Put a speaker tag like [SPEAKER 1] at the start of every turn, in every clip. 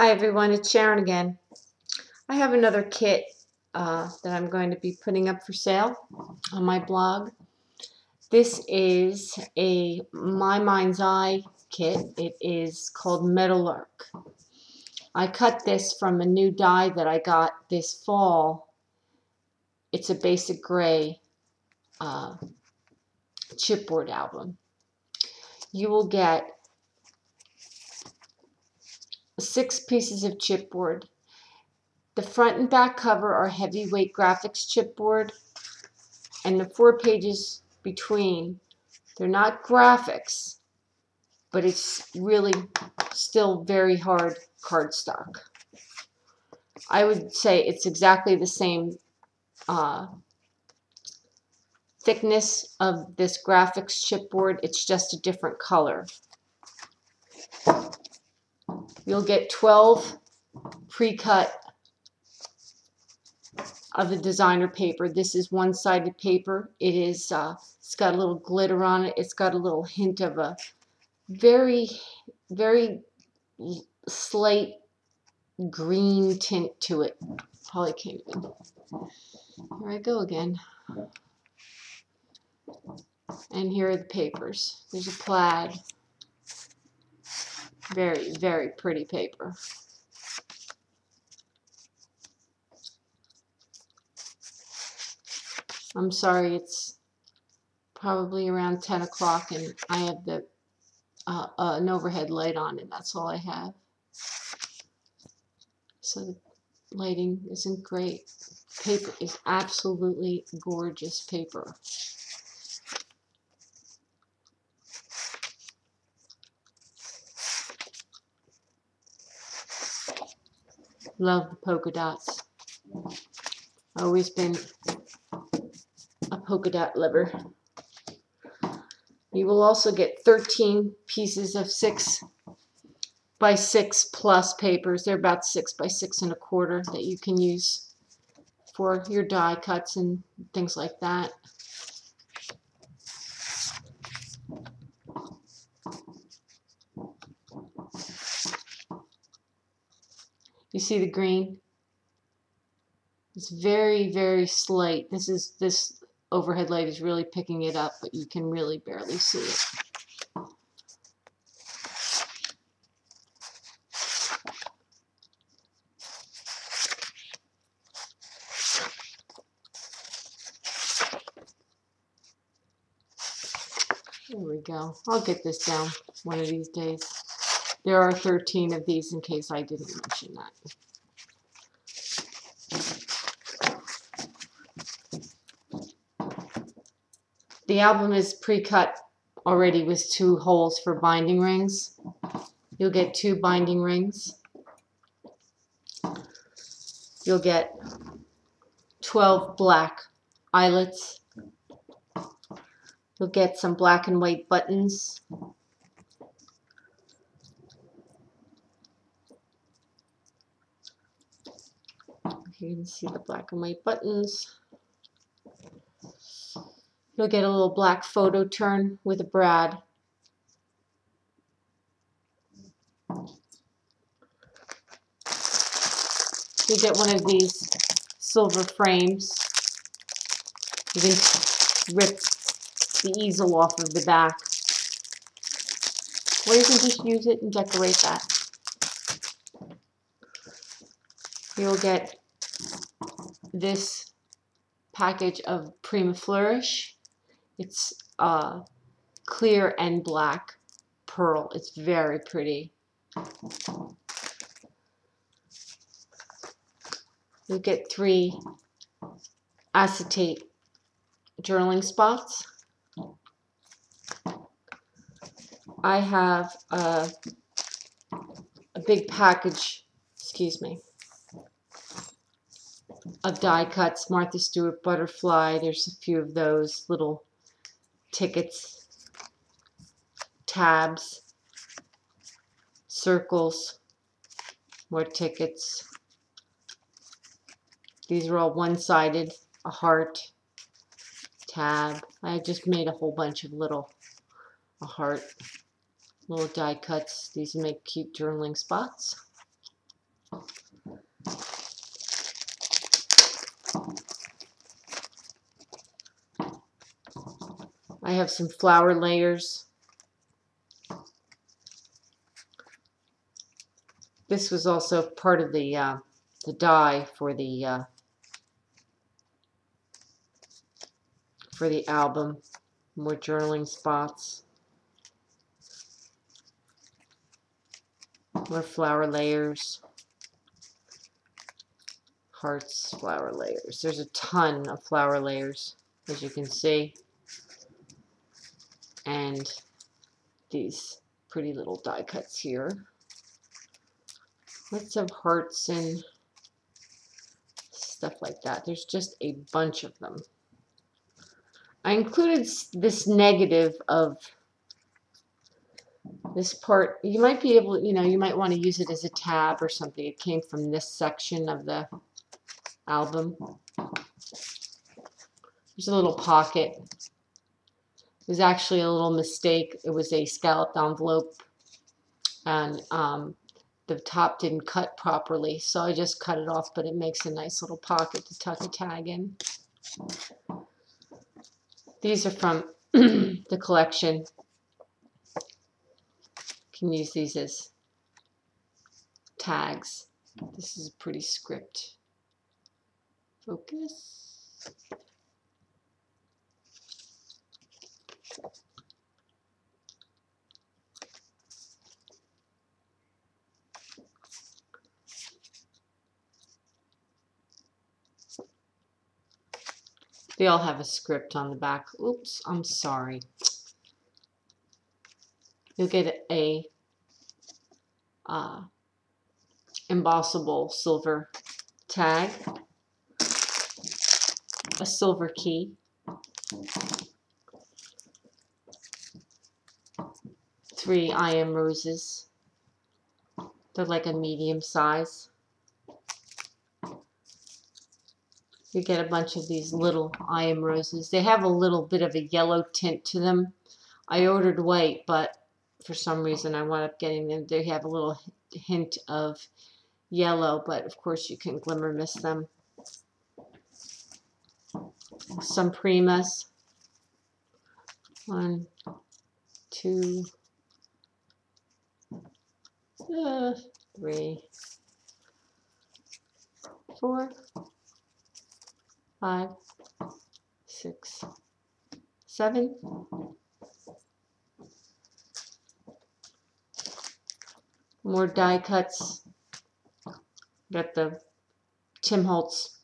[SPEAKER 1] Hi everyone, it's Sharon again. I have another kit that I'm going to be putting up for sale on my blog. This is a My Mind's Eye kit. It is called Meadowlark. I cut this from a new die that I got this fall. It's a basic gray chipboard album. You will get 6 pieces of chipboard. The front and back cover are heavyweight graphics chipboard, and the 4 pages between, they're not graphics, but it's really still very hard cardstock. I would say it's exactly the same thickness of this graphics chipboard, it's just a different color. You'll get 12 pre-cut of the designer paper. This is one-sided paper. It is it's got a little glitter on it. It's got a little hint of a very slight green tint to it. Probably can't even. Here I go again. And here are the papers. There's a plaid. Very pretty paper. I'm sorry, it's probably around 10 o'clock and I have the an overhead light on and that's all I have. So the lighting isn't great. Paper is absolutely gorgeous paper. Love the polka dots. Always been a polka dot lover. You will also get 13 pieces of 6 by 6 plus papers. They're about 6 by 6 1/4 that you can use for your die cuts and things like that. You see the green? It's very slight. This overhead light is really picking it up, but you can really barely see it. There we go. I'll get this down one of these days. There are 13 of these in case I didn't mention that. The album is pre-cut already with 2 holes for binding rings. You'll get 2 binding rings. You'll get 12 black eyelets. You'll get some black and white buttons. You can see the black and white buttons. You'll get a little black photo turn with a brad. You get one of these silver frames. You can rip the easel off of the back. Or you can just use it and decorate that. You'll get this package of Prima Flourish. It's clear and black pearl. It's very pretty. You'll get 3 acetate journaling spots. I have a big package, of die cuts, Martha Stewart butterfly. There's a few of those little tickets, tabs, circles, more tickets. These are all one-sided, a heart, tab. I just made a whole bunch of a heart, little die cuts. These make cute journaling spots. I have some flower layers. This was also part of the die for the album. More journaling spots. More flower layers. Hearts, flower layers. There's a ton of flower layers, as you can see. And these pretty little die cuts here. Lots of hearts and stuff like that. There's just a bunch of them. I included this negative of this part. You might be able, you might want to use it as a tab or something. It came from this section of the album. There's a little pocket. It was actually a little mistake. It was a scalloped envelope, and the top didn't cut properly, so I just cut it off, but it makes a nice little pocket to tuck a tag in. These are from the collection. You can use these as tags. This is a pretty script. Focus. They all have a script on the back. Oops, I'm sorry. You'll get a embossable silver tag, a silver key, 3 I am roses. They're like a medium size. You get a bunch of these little I am roses. They have a little bit of a yellow tint to them. I ordered white, but for some reason I wound up getting them. They have a little hint of yellow, but of course you can glimmer mist them. Some primas. 1, 2, 3, 4, 5, 6, 7. More die cuts. Got the Tim Holtz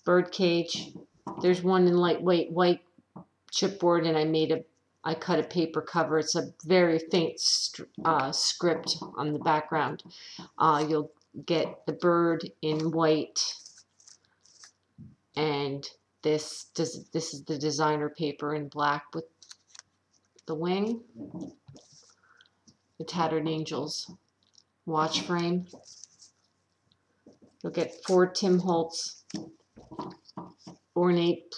[SPEAKER 1] bird cage. There's one in lightweight white chipboard, and I cut a paper cover. It's a very faint script on the background. You'll get the bird in white, and this is the designer paper in black with the wing. The Tattered Angels watch frame. You'll get 4 Tim Holtz ornate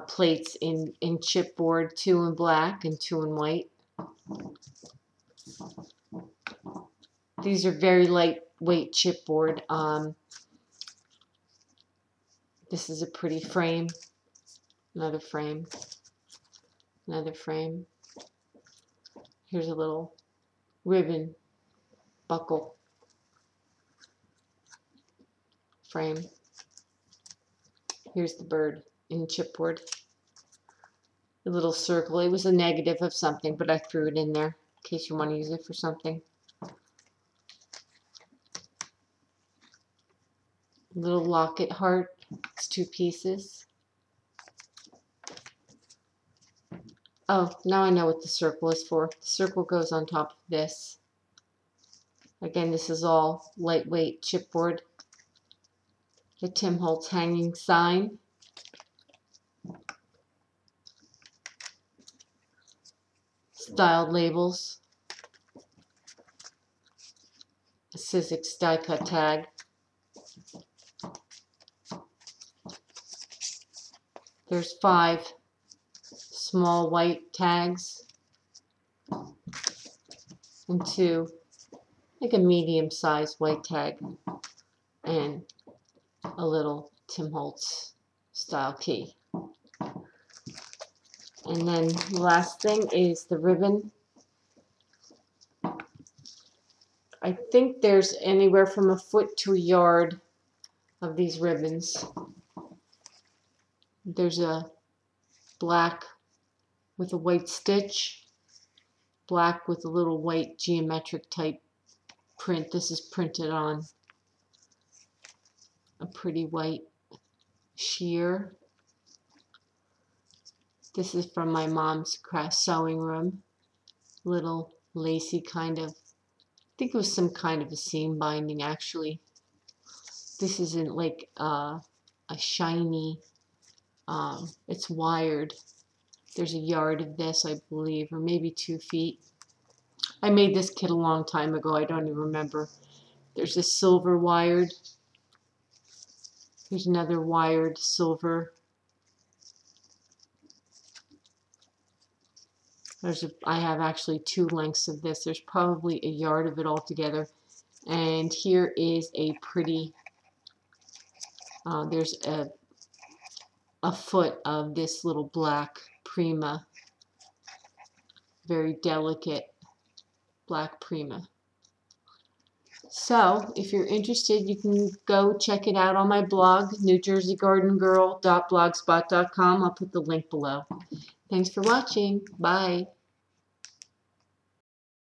[SPEAKER 1] plates in chipboard, 2 in black and 2 in white. These are very lightweight chipboard. This is a pretty frame. Another frame. Another frame. Here's a little ribbon buckle frame. Here's the bird in chipboard. A little circle. It was a negative of something, but I threw it in there in case you want to use it for something. Little locket heart. It's 2 pieces. Oh, now I know what the circle is for. The circle goes on top of this. Again, this is all lightweight chipboard. The Tim Holtz hanging sign. Styled labels. A Sizzix die cut tag. There's 5 small white tags and 2 like a medium-sized white tag. and a little Tim Holtz style key. And then the last thing is the ribbon. I think there's anywhere from a foot to a yard of these ribbons. There's a black with a white stitch, black with a little white geometric type print. This is printed on a pretty white sheer. This is from my mom's craft sewing room. Little lacy kind of, I think it was some kind of a seam binding actually. This isn't like a shiny, it's wired. There's a yard of this, I believe, or maybe 2 feet. I made this kit a long time ago, I don't even remember. There's this silver wired. There's another wired silver. I have actually 2 lengths of this. There's probably a yard of it all together. And here is a pretty, there's a foot of this little black Prima. Very delicate black Prima. So if you're interested, you can go check it out on my blog, NewJerseyGardenGirl.blogspot.com. I'll put the link below. Thanks for watching. Bye.